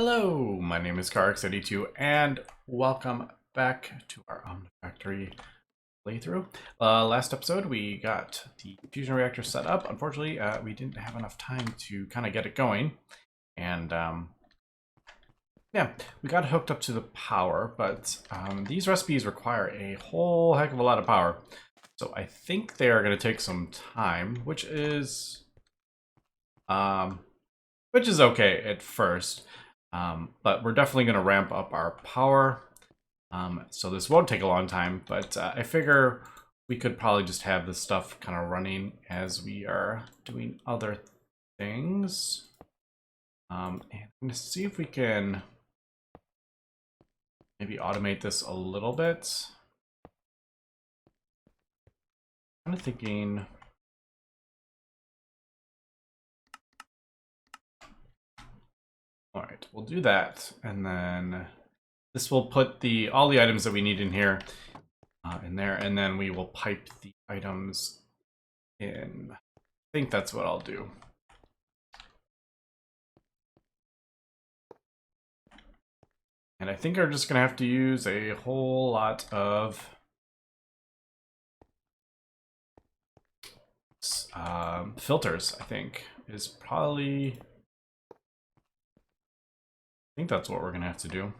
Hello, my name is CarX82 and welcome back to our Omnifactory playthrough. Last episode we got the Fusion Reactor set up. Unfortunately, we didn't have enough time to kind of get it going. And yeah, we got hooked up to the power, but these recipes require a whole heck of a lot of power. So I think they are going to take some time, which is okay at first. But we're definitely going to ramp up our power. So this won't take a long time, but I figure we could probably just have this stuff kind of running as we are doing other things. And I'm going to see if we can maybe automate this a little bit. I'm kind of thinking... All right, we'll do that, and then this will put all the items that we need in here in there, and then we will pipe the items in. I think that's what I'll do. And I think we're just gonna have to use a whole lot of filters. I think is probably. I think that's what we're gonna have to do.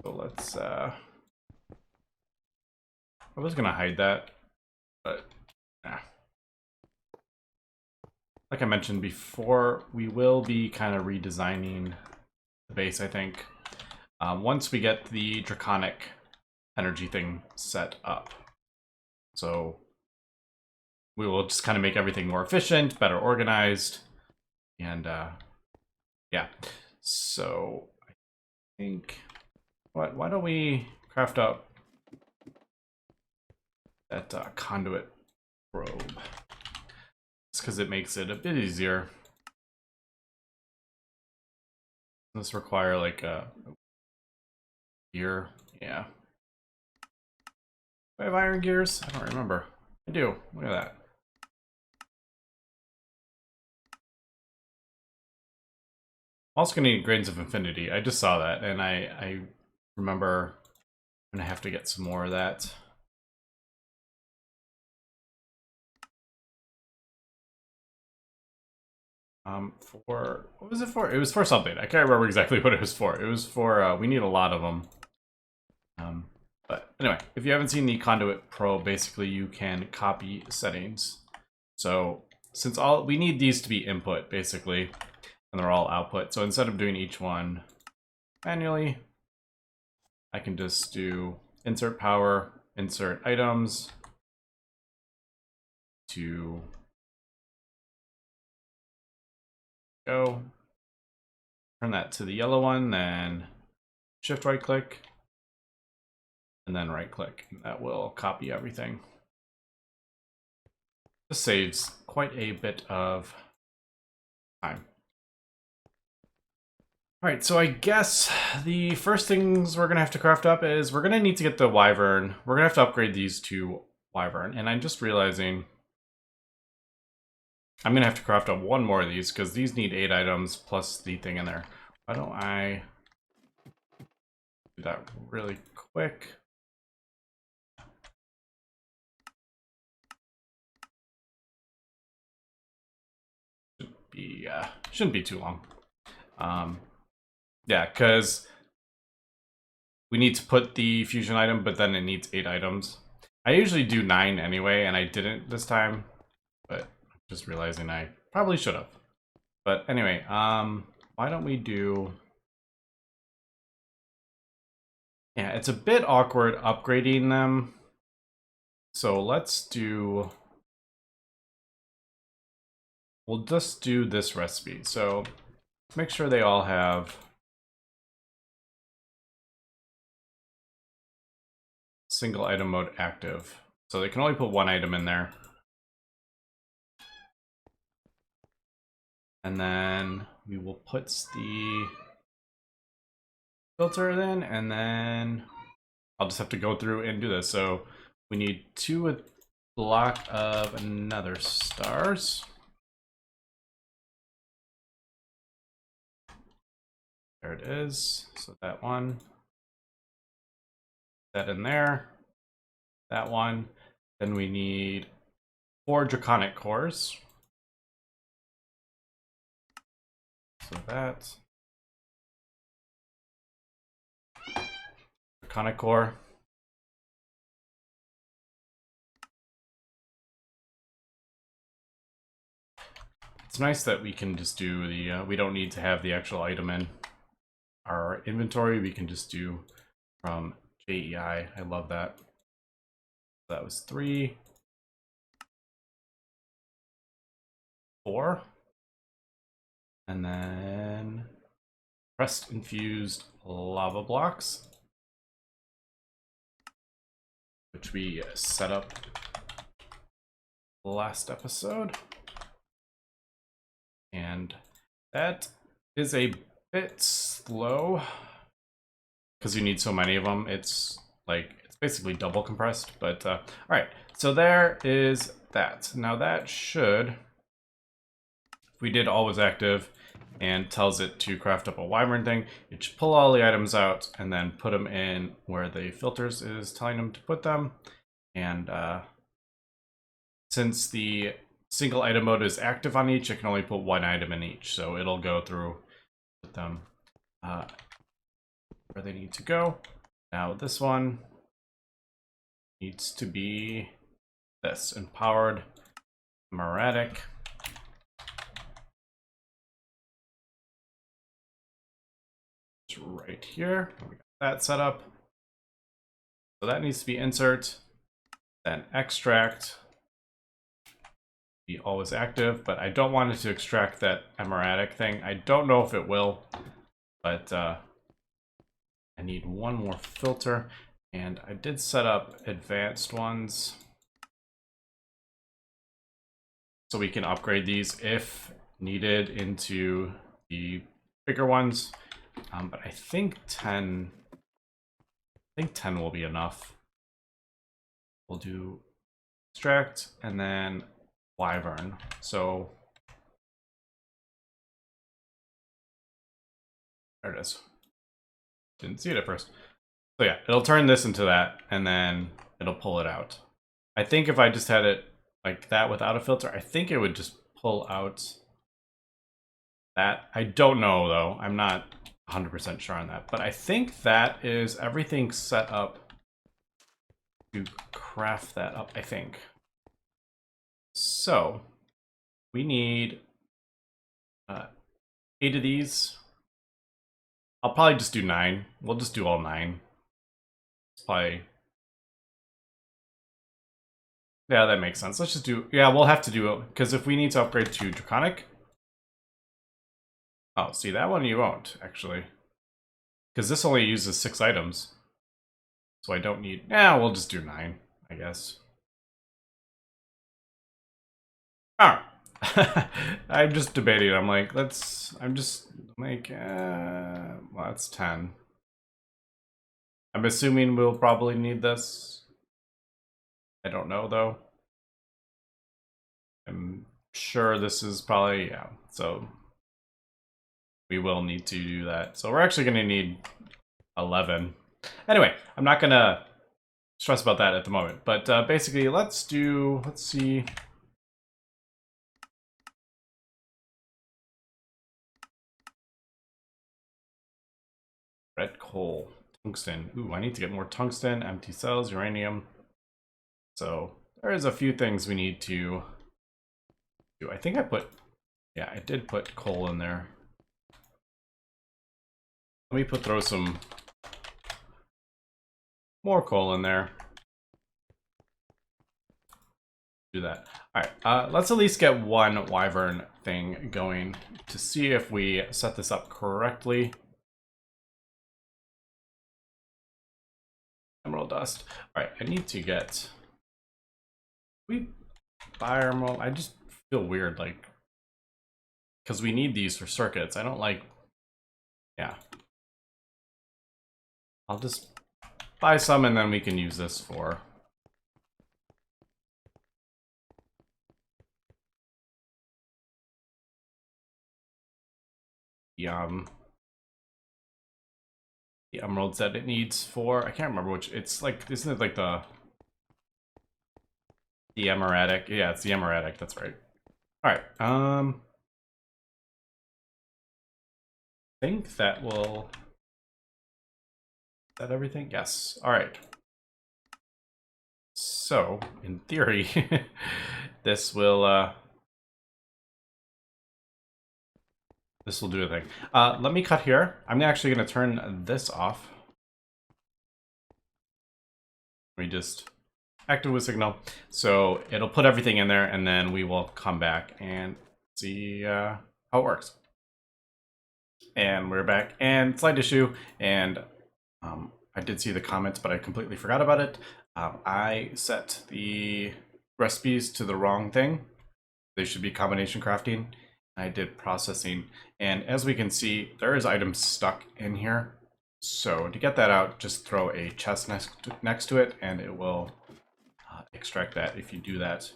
So let's. I was gonna hide that, but nah. Like I mentioned before, we will be kind of redesigning the base, I think, once we get the draconic energy thing set up. So we will just kind of make everything more efficient, better organized, and yeah. So I think, why don't we craft up that Conduit Probe? Because it makes it a bit easier. This require like a gear, yeah. Do I have iron gears? I don't remember. I do. Look at that. Also gonna need grains of infinity. I just saw that, and I remember I'm gonna have to get some more of that. For what was it for? It was for something. I can't remember exactly what it was for. It was for we need a lot of them. But anyway, if you haven't seen the Conduit Pro, basically you can copy settings. So since we need these to be input basically, and they're all output. So instead of doing each one manually, I can just do insert power, insert items to go. Turn that to the yellow one, then shift right click, and then right click. And that will copy everything. This saves quite a bit of time. All right, so I guess the first things we're gonna have to craft up is we're gonna need to get the Wyvern. We're gonna have to upgrade these to Wyvern, and I'm just realizing I'm gonna have to craft up one more of these because these need 8 items plus the thing in there. Why don't I do that really quick? Shouldn't be too long. Yeah, because we need to put the fusion item, but then it needs 8 items. I usually do 9 anyway, and I didn't this time, but I'm just realizing I probably should have. But anyway, why don't we do... Yeah, it's a bit awkward upgrading them. So let's do... We'll just do this recipe. So make sure they all have single item mode active. So they can only put 1 item in there. And then we will put the filter in, and then I'll just have to go through and do this. So we need 2 block of nether stars. There it is. So that one, that in there, that one. Then we need 4 draconic cores. So that draconic core. It's nice that we can just do the, we don't need to have the actual item in our inventory. We can just do from JEI. I love that. That was 3, 4. And then pressed infused lava blocks, which we set up last episode. And that is a bit slow because you need so many of them. It's like, it's basically double compressed, but all right. So there is that. Now that should, if we did always active and tells it to craft up a Wyvern thing, it should pull all the items out and then put them in where the filters is telling them to put them. And since the single item mode is active on each, it can only put 1 item in each. So it'll go through with them where they need to go. Now this one needs to be this, empowered Moratic. It's right here. We got that set up. So that needs to be insert, then extract. Be always active, but I don't want it to extract that emetic thing. I don't know if it will, but I need 1 more filter, and I did set up advanced ones so we can upgrade these if needed into the bigger ones. But I think 10 will be enough. We'll do extract and then Wyvern. So there it is. Didn't see it at first. So yeah, it'll turn this into that and then it'll pull it out. I think if I just had it like that without a filter, I think it would just pull out that. I don't know though. I'm not 100% sure on that, but I think that is everything set up to craft that up, I think. So we need 8 of these. I'll probably just do 9. We'll just do all 9. It's probably, yeah, that makes sense. Let's just do, yeah, we'll have to do it because if we need to upgrade to Draconic. Oh, see, that one you won't actually, because this only uses 6 items. So I don't need, yeah, we'll just do 9, I guess. Alright. I'm just debating. I'm like, well, that's 10. I'm assuming we'll probably need this. I don't know though. I'm sure this is probably, yeah, so we will need to do that. So we're actually going to need 11. Anyway, I'm not going to stress about that at the moment, but basically let's see. Red coal, tungsten. Ooh, I need to get more tungsten, empty cells, uranium. So there is a few things we need to do. I think I put, yeah, I did put coal in there. Let me throw some more coal in there. Do that. All right, let's at least get 1 Wyvern thing going to see if we set this up correctly. Emerald dust. All right, I need to get, we buy emerald. I just feel weird, like, because we need these for circuits. I don't like, yeah. I'll just buy some and then we can use this for the emeralds that it needs for, I can't remember which, it's like, isn't it like the emeradic? Yeah, it's the emeradic, that's right. Alright, I think that will, is that everything? Yes, alright. So, in theory, this will do a thing. Let me cut here. I'm actually going to turn this off. We just active with signal. So it'll put everything in there, and then we will come back and see how it works. And we're back. And slight issue, and I did see the comments, but I completely forgot about it. I set the recipes to the wrong thing. They should be combination crafting. I did processing, and as we can see, there is items stuck in here. So to get that out, just throw a chest next to it, and it will extract that. If you do that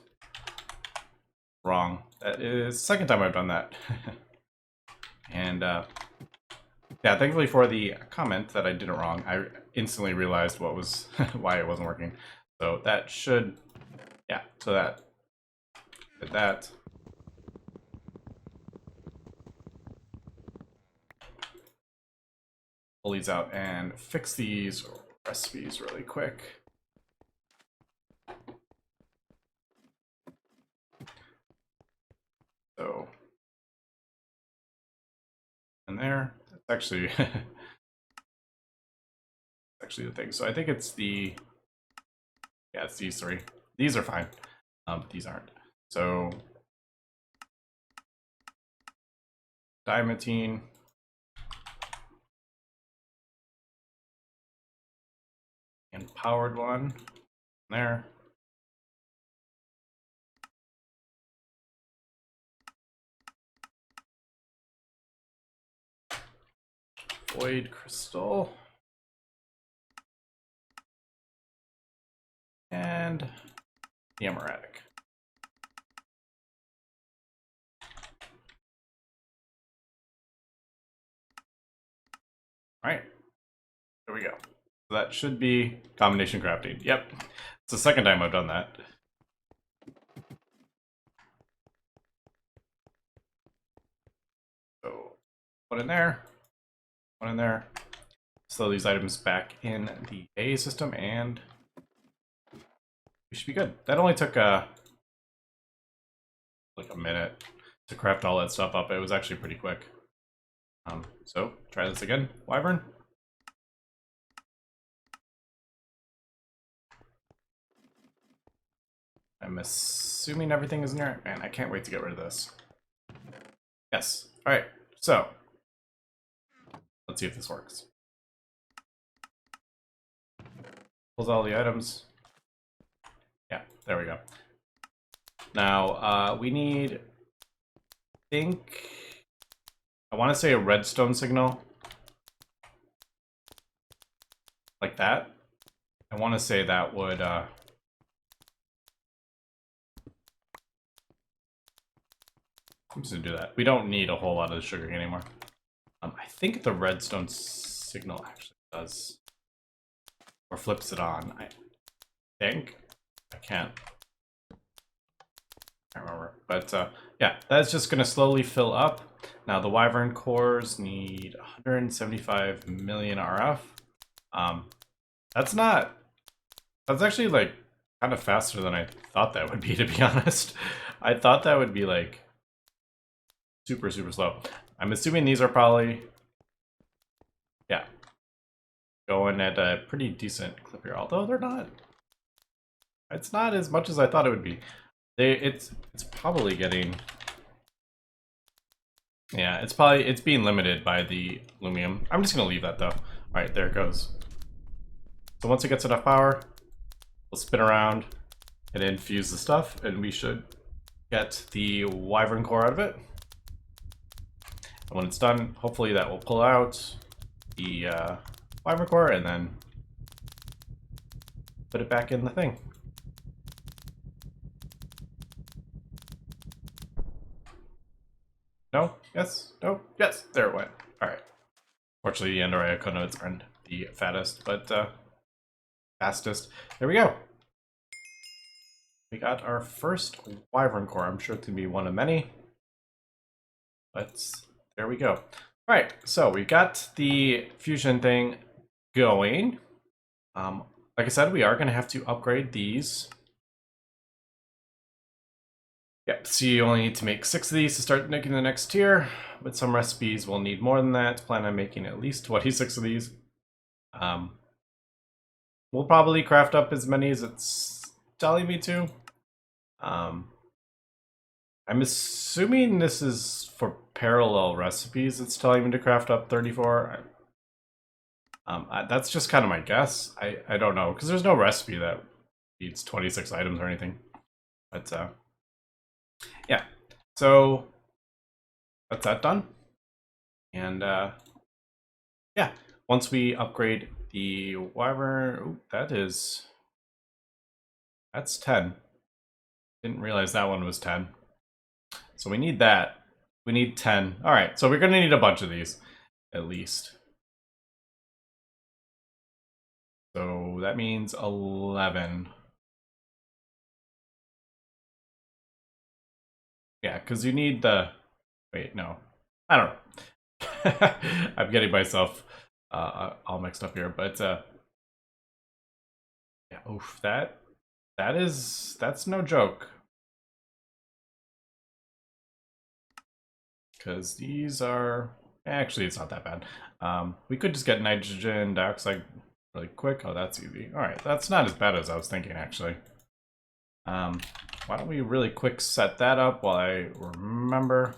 wrong, that is the second time I've done that. And yeah, thankfully for the comment that I did it wrong, I instantly realized what was why it wasn't working. So that should, yeah. So that did that. Pull these out and fix these recipes really quick. So, and there, that's actually, actually the thing. So I think it's the, yeah, it's these three. These are fine, but these aren't. So, diamantine. And powered one there. Void crystal. And the emeradic. All right, there we go. So that should be combination crafting. Yep, it's the second time I've done that. So one in there, one in there. Throw these items back in the A system, and we should be good. That only took like a minute to craft all that stuff up. It was actually pretty quick. So try this again, Wyvern. I'm assuming everything is in there. Man, I can't wait to get rid of this. Yes. All right. So let's see if this works. Pulls all the items. Yeah, there we go. Now we need, I want to say a redstone signal. Like that. I want to say that would I'm just gonna do that. We don't need a whole lot of the sugar anymore. I think the redstone signal actually does, or flips it on. I think I can't remember, but yeah, that's just gonna slowly fill up. Now the Wyvern cores need 175 million RF. That's actually like kind of faster than I thought that would be, to be honest. I thought that would be like super slow. I'm assuming these are probably, yeah, going at a pretty decent clip here, although they're not, it's not as much as I thought it would be. It's probably getting, yeah, it's being limited by the aluminum. I'm just gonna leave that though. All right, there it goes. So once it gets enough power, we'll spin around and infuse the stuff, and we should get the Wyvern core out of it. And when it's done, hopefully that will pull out the Wyvern core and then put it back in the thing. No? Yes? No? Yes! There it went. Alright. Fortunately, the Ender Eye Conduit's end. the fattest, but fastest. There we go. We got our first Wyvern Core. I'm sure it's gonna be one of many, but there we go. All right, so we got the fusion thing going. Like I said, we are gonna have to upgrade these. Yep, so you only need to make 6 of these to start making the next tier. With some recipes, we'll need more than that. Plan on making at least 26 of these. We'll probably craft up as many as it's telling me to. I'm assuming this is for parallel recipes. It's telling me to craft up 34. That's just kind of my guess. I don't know, because there's no recipe that needs 26 items or anything. But yeah, so that's that done. And yeah, once we upgrade the Wyvern, that's 10. Didn't realize that one was 10. So we need that. We need 10. All right, so we're gonna need a bunch of these, at least. So that means 11. Yeah, because you need the... Wait, no. I don't know. I'm getting myself all mixed up here, but yeah, oof, that's no joke. Because these are... Actually, it's not that bad. We could just get nitrogen dioxide really quick. Oh, that's easy. All right, that's not as bad as I was thinking, actually. Why don't we really quick set that up while I remember.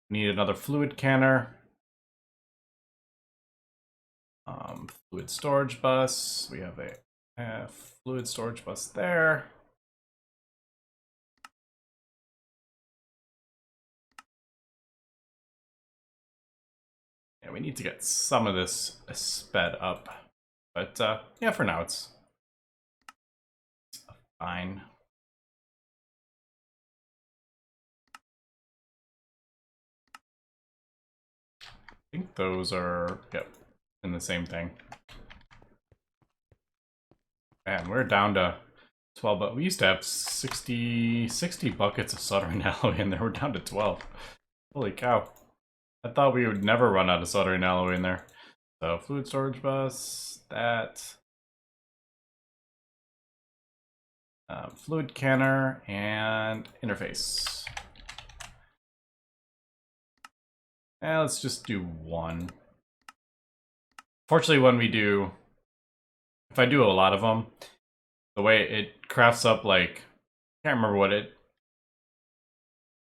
Need another fluid canner. Fluid storage bus. We have a fluid storage bus there. Yeah, we need to get some of this sped up. But yeah, for now it's fine. I think those are, yep, in the same thing. Man, we're down to 12, but we used to have 60 buckets of soldering alloy in there. We're down to 12. Holy cow. I thought we would never run out of soldering alloy in there. So fluid storage bus, that. Fluid canner and interface. And let's just do one. Fortunately, when we do, if I do a lot of them, the way it crafts up, like, I can't remember what it's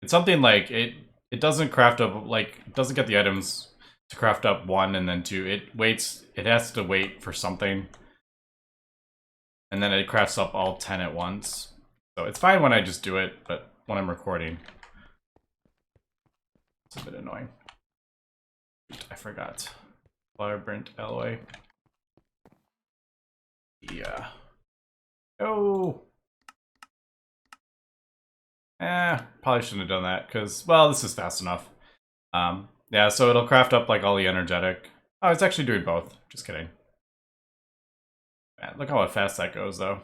something like it doesn't craft up, like, it doesn't get the items to craft up 1 and then 2. It has to wait for something. And then it crafts up all 10 at once. So it's fine when I just do it, but when I'm recording, it's a bit annoying. I forgot. Vibrant alloy. Yeah. Oh! Probably shouldn't have done that, because, well, this is fast enough. Yeah, so it'll craft up, like, all the energetic. Oh, it's actually doing both. Just kidding. Man, look how fast that goes, though.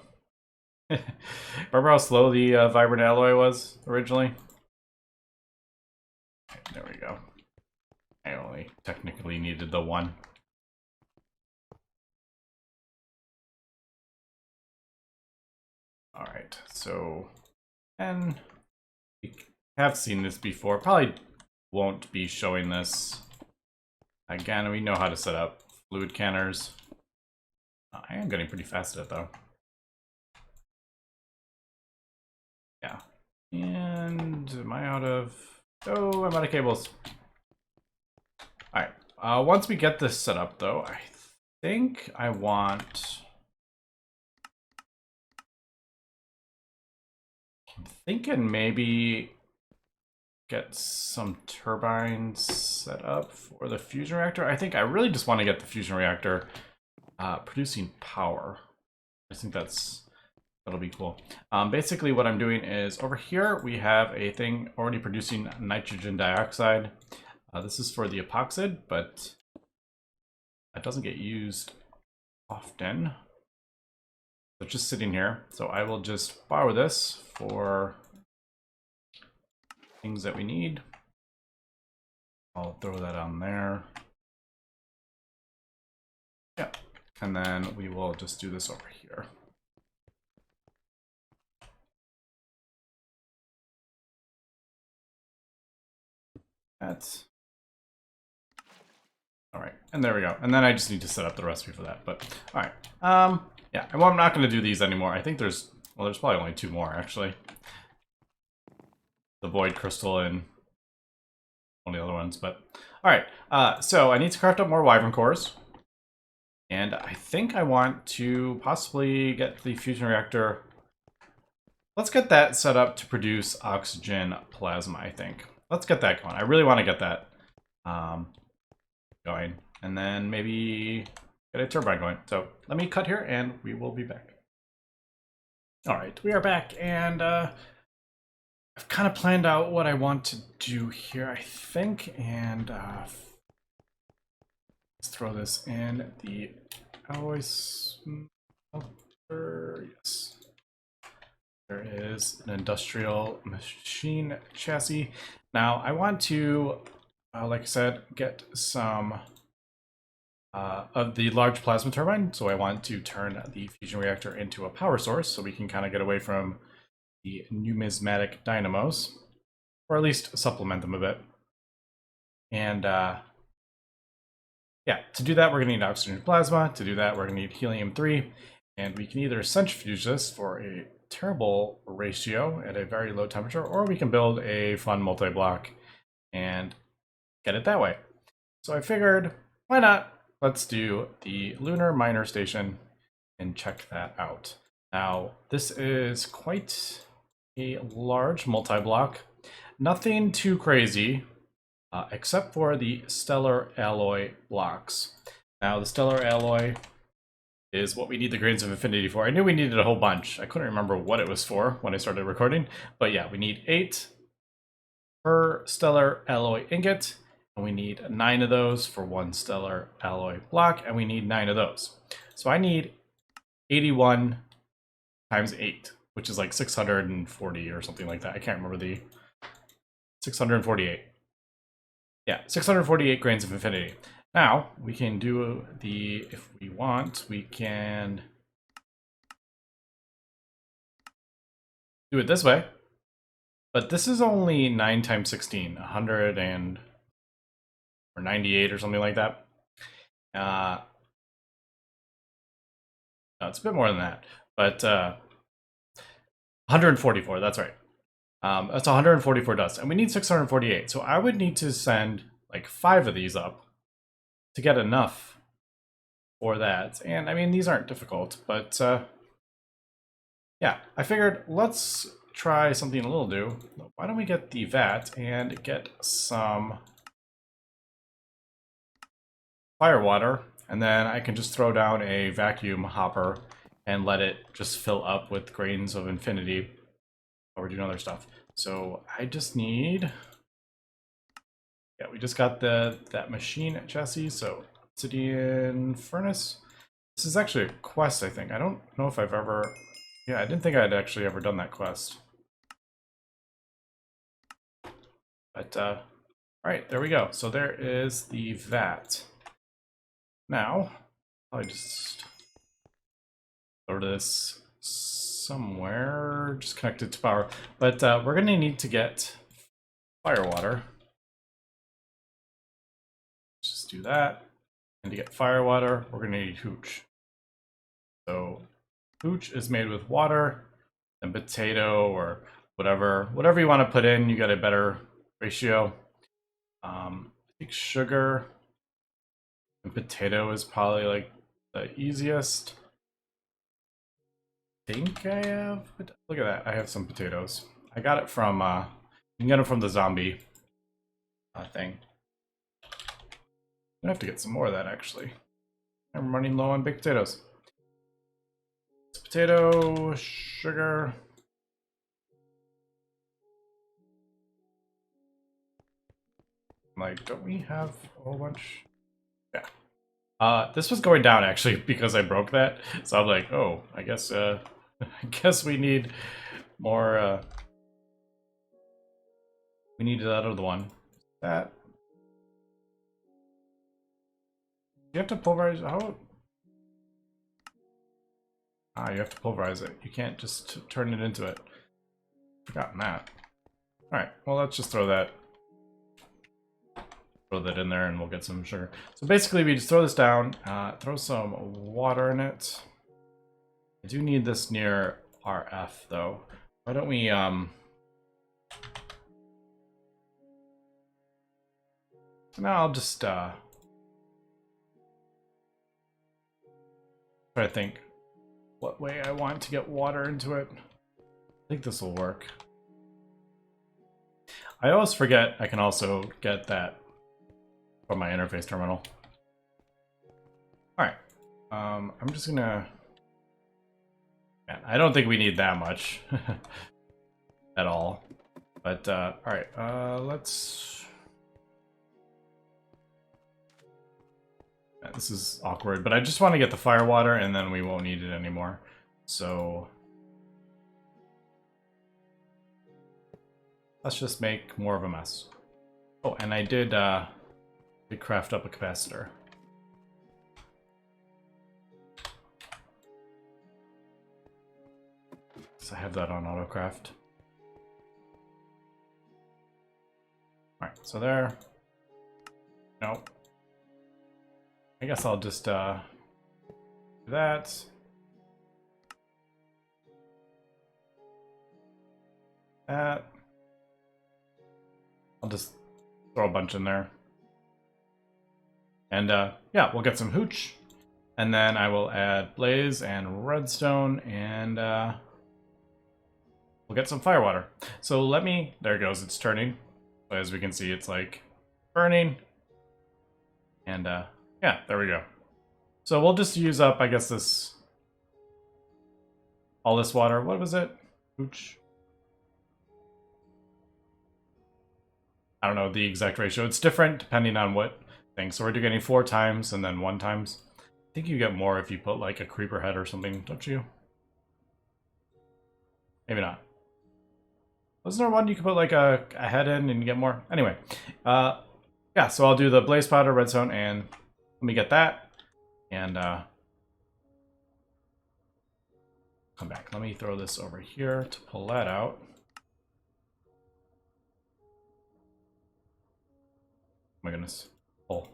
Remember how slow the Vibrant alloy was originally? Okay, there we go. I only technically needed the 1. Alright, so... And we have seen this before. Probably won't be showing this again. We know how to set up fluid canners. I am getting pretty fast at it, though. Yeah. And am I out of... Oh, I'm out of cables. Alright. Once we get this set up, though, I think I want... I'm thinking maybe get some turbines set up for the fusion reactor. I think I really just want to get the fusion reactor producing power. I think that'll be cool. Basically what I'm doing is over here we have a thing already producing nitrogen dioxide. This is for the epoxid, but That doesn't get used often. It's just sitting here. So I will just borrow this for things that we need. I'll throw that on there. Yeah. And then we will just do this over here. That's all right. And there we go. And then I just need to set up the recipe for that. But all right. Yeah. And well, I'm not going to do these anymore. I think there's probably only 2 more actually. The Void Crystal and one of the other ones. But all right. So I need to craft up more Wyvern Cores. And I think I want to possibly get the Fusion Reactor. Let's get that set up to produce oxygen plasma, I think. Let's get that going. I really want to get that going. And then maybe get a turbine going. So let me cut here and we will be back. All right, we are back. And I've kind of planned out what I want to do here, I think. And let's throw this in the alloy smelter. Yes. There is an industrial machine chassis. Now I want to, like I said, get some of the large plasma turbine. So I want to turn the fusion reactor into a power source so we can kind of get away from the numismatic dynamos, or at least supplement them a bit. And yeah, to do that, we're going to need oxygen plasma. To do that, we're going to need helium-3. And we can either centrifuge this for a terrible ratio at a very low temperature, or we can build a fun multi-block and get it that way. So I figured, why not? Let's do the lunar miner station and check that out. Now, this is quite a large multi-block. Nothing too crazy, except for the stellar alloy blocks. Now, the stellar alloy is what we need the grains of infinity for. I knew we needed a whole bunch. I couldn't remember what it was for when I started recording, but yeah, we need 8 per stellar alloy ingot, and we need 9 of those for 1 stellar alloy block, and we need 9 of those. So I need 81 times 8, which is like 640 or something like that. I can't remember the 648. Yeah, 648 grains of infinity. Now, we can do the, if we want, we can do it this way. But this is only 9 times 16, 100 and, or 98 or something like that. No, it's a bit more than that, but 144, that's right. That's 144 dust, and we need 648. So I would need to send like 5 of these up to get enough for that. And I mean, these aren't difficult, but yeah, I figured let's try something a little new. Why don't we get the vat and get some fire water, and then I can just throw down a vacuum hopper and let it just fill up with grains of infinity while we're doing other stuff. So I just need, yeah, we just got that machine chassis. So obsidian furnace. This is actually a quest, I think. I don't know if I've ever, yeah, I didn't think I'd actually ever done that quest. But all right, there we go. So there is the vat. Now, I'll just throw this somewhere, just connect it to power. But we're going to need to get fire water. Just do that. And to get fire water, we're going to need hooch. So hooch is made with water and potato or whatever you want to put in. You get a better ratio. I think sugar and potato is probably like the easiest. I think I have, look at that, I have some potatoes. I got it from, you can get them from the zombie thing. I have to get some more of that actually. I'm running low on baked potatoes. It's potato, sugar. Like, don't we have a whole bunch? Yeah. This was going down actually because I broke that. So I'm like, oh, I guess I guess we need more we need that other one. That you have to pulverize how you have to pulverize it. You can't just turn it into it. Forgotten that. Alright, well let's just throw that in there and we'll get some sugar. So basically we just throw this down, throw some water in it. I do need this near RF though. Why don't we now I'll just try to think what way I want to get water into it. I think this will work. I always forget I can also get that from my interface terminal. Alright. I'm just gonna... Man, I don't think we need that much. At all. But, alright, let's... Yeah, this is awkward, but I just want to get the fire water and then we won't need it anymore. So... let's just make more of a mess. Oh, and I did craft up a capacitor. So I have that on autocraft. Alright, so there. Nope. I guess I'll just do that. That. I'll just throw a bunch in there. And yeah, we'll get some hooch. And then I will add blaze and redstone and we'll get some firewater. So let me, there it goes, it's turning. As we can see, it's like burning. And yeah, there we go. So we'll just use up, I guess, this, all this water. What was it? Hooch. I don't know the exact ratio. It's different depending on what thing. So we're getting 4 times and then 1 times. I think you get more if you put like a creeper head or something, don't you? Maybe not. Wasn't there one you could put like a head in and you get more? Anyway, yeah, so I'll do the blaze powder, redstone, and let me get that. And come back. Let me throw this over here to pull that out. Oh my goodness. Pull.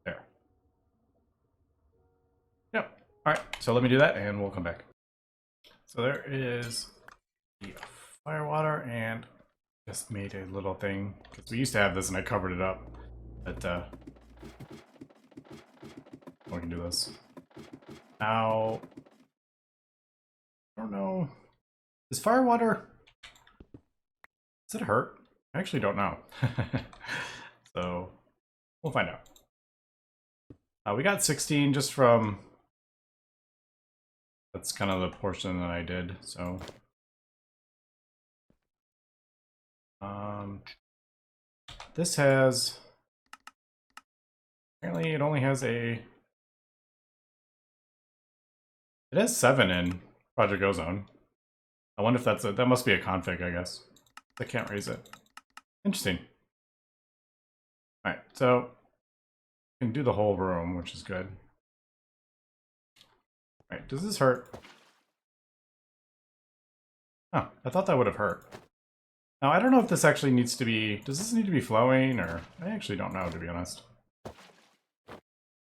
There. Yep. Alright, so let me do that and we'll come back. So there is the firewater and just made a little thing. Because we used to have this and I covered it up. But we can do this. Now, I don't know. Is firewater, does it hurt? I actually don't know. So we'll find out. We got 16 just from, that's kind of the portion that I did, so. This has, apparently it only has it has 7 in Project Ozone. I wonder if that's that must be a config, I guess. I can't raise it. Interesting. Alright, so we can do the whole room, which is good. Alright, does this hurt? Oh, I thought that would have hurt. Now, I don't know if this actually needs to be... Does this need to be flowing, or... I actually don't know, to be honest.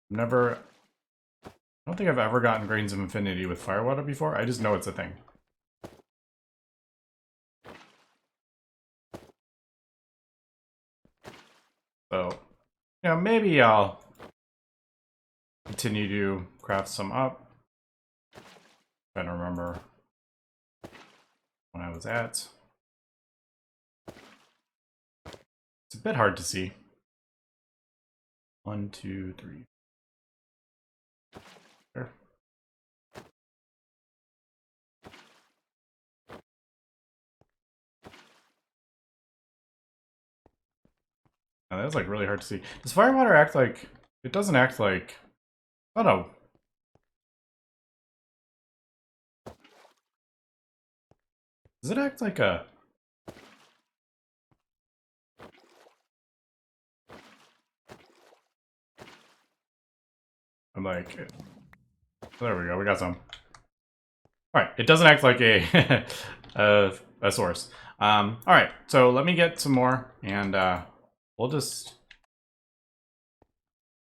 Never... I don't think I've ever gotten Grains of Infinity with Firewater before. I just know it's a thing. So, you know, maybe I'll continue to craft some up. Trying to remember when I was at. It's a bit hard to see. 1, 2, 3. There. Now, that's like really hard to see. Does Firewater act like it doesn't act like... Oh no. Does it act like a... I'm like... There we go, we got some. Alright, it doesn't act like a, a source. Alright, so let me get some more, and we'll just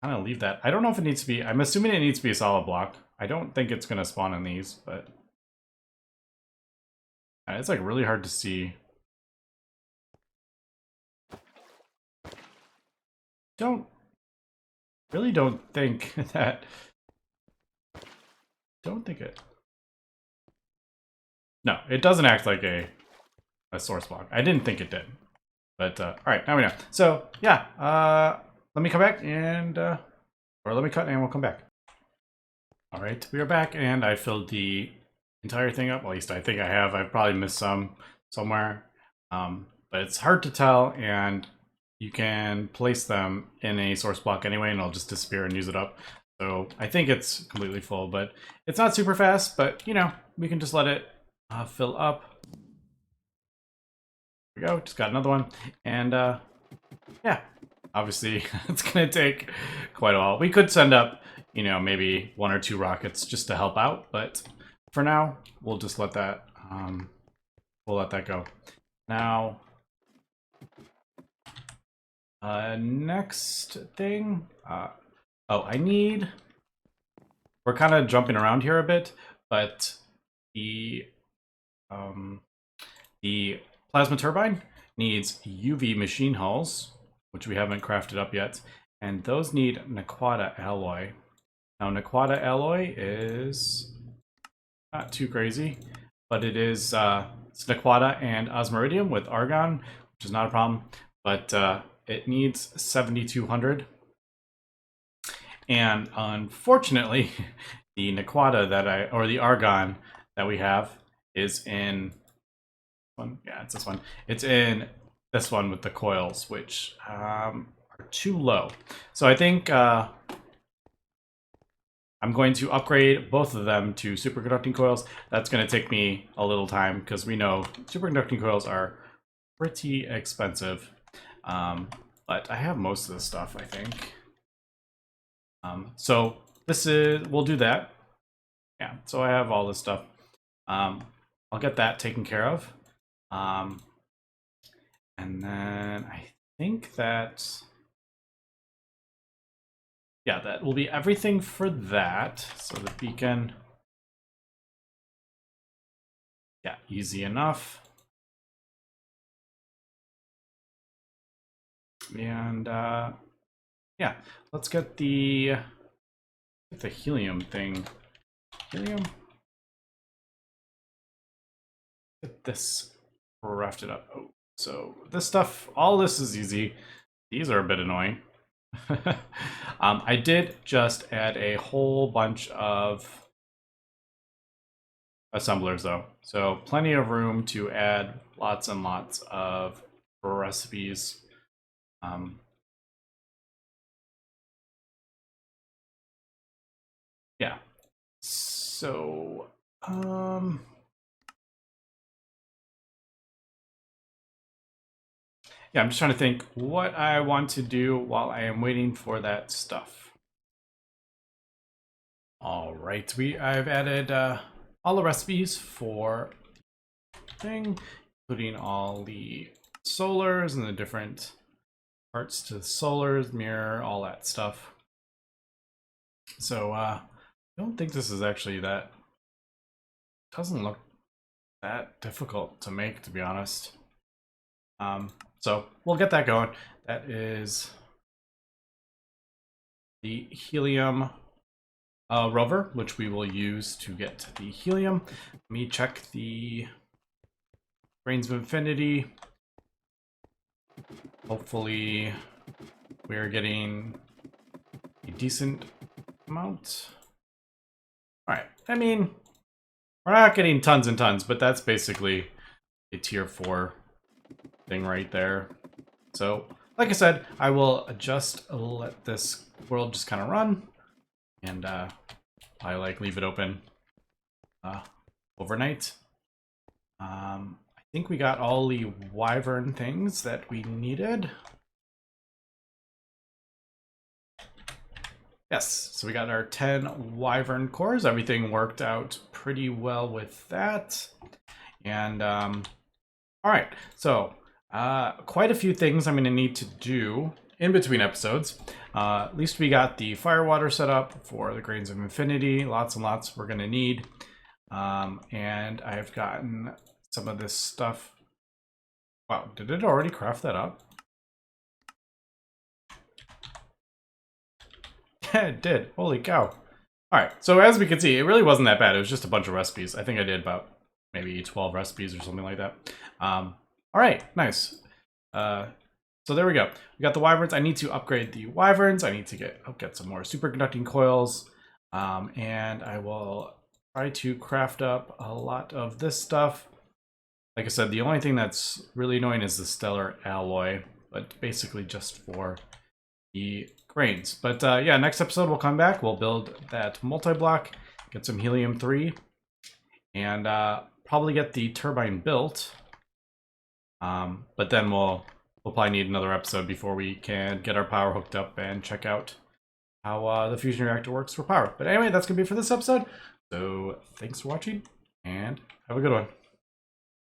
kind of leave that. I don't know if it needs to be... I'm assuming it needs to be a solid block. I don't think it's going to spawn in these, but... It's like really hard to see. Really don't think that... Don't think it... No, it doesn't act like a source block. I didn't think it did. But, alright, now we know. So, yeah, let me come back and, or let me cut and we'll come back. Alright, we are back and I filled the entire thing up. At least I think I have. I've probably missed some somewhere. But it's hard to tell, and you can place them in a source block anyway and it'll just disappear and use it up. So I think it's completely full, but it's not super fast, but, you know, we can just let it fill up. There we go, just got another one. And yeah, obviously it's gonna take quite a while. We could send up, you know, maybe 1 or 2 rockets just to help out, but for now we'll just let that go. Now next thing, oh, we're kind of jumping around here a bit, but the plasma turbine needs UV machine hulls, which we haven't crafted up yet, and those need Naquata alloy. Now, Naquata alloy is not too crazy, but it is it's Naquata and Osmiridium with argon, which is not a problem, but it needs 7,200. And unfortunately, the Naquata or the argon that we have is in one. Yeah, it's this one. It's in this one with the coils, which are too low. So I think I'm going to upgrade both of them to superconducting coils. That's going to take me a little time because we know superconducting coils are pretty expensive. But I have most of this stuff, I think. So we'll do that. Yeah, so I have all this stuff. I'll get that taken care of. And then I think that, yeah, that will be everything for that. So the beacon, yeah, easy enough. And yeah, let's get the helium thing. Helium. Get this crafted up. Oh, so this stuff, all this is easy. These are a bit annoying. I did just add a whole bunch of assemblers though, so plenty of room to add lots and lots of recipes. Yeah, so yeah, I'm just trying to think what I want to do while I am waiting for that stuff. All right, I've added all the recipes for the thing, including all the solars and the different parts to the solars, mirror, all that stuff. So I don't think this is actually that, doesn't look that difficult to make, to be honest. So we'll get that going. That is the helium rover, which we will use to get the helium. Let me check the Grains of Infinity. Hopefully we're getting a decent amount. All right, I mean, we're not getting tons and tons, but that's basically a tier 4 thing right there. So like I said, I will just let this world just kind of run, and I like leave it open overnight. I think we got all the Wyvern things that we needed. Yes, so we got our 10 Wyvern cores. Everything worked out pretty well with that. And all right, so quite a few things I'm going to need to do in between episodes. At least we got the firewater set up for the Grains of Infinity. Lots and lots we're going to need. And I've gotten some of this stuff. Wow, did it already craft that up? Yeah, it did. Holy cow. Alright, so as we can see, it really wasn't that bad. It was just a bunch of recipes. I think I did about maybe 12 recipes or something like that. Alright, nice. So there we go. We got the Wyverns. I need to upgrade the Wyverns. I need to get some more Superconducting Coils. And I will try to craft up a lot of this stuff. Like I said, the only thing that's really annoying is the Stellar Alloy, but basically just for the grains. But yeah, next episode we'll come back. We'll build that multi-block, get some helium-3, and probably get the turbine built. But then we'll probably need another episode before we can get our power hooked up and check out how the fusion reactor works for power. But anyway, that's gonna be it for this episode. So thanks for watching, and have a good one.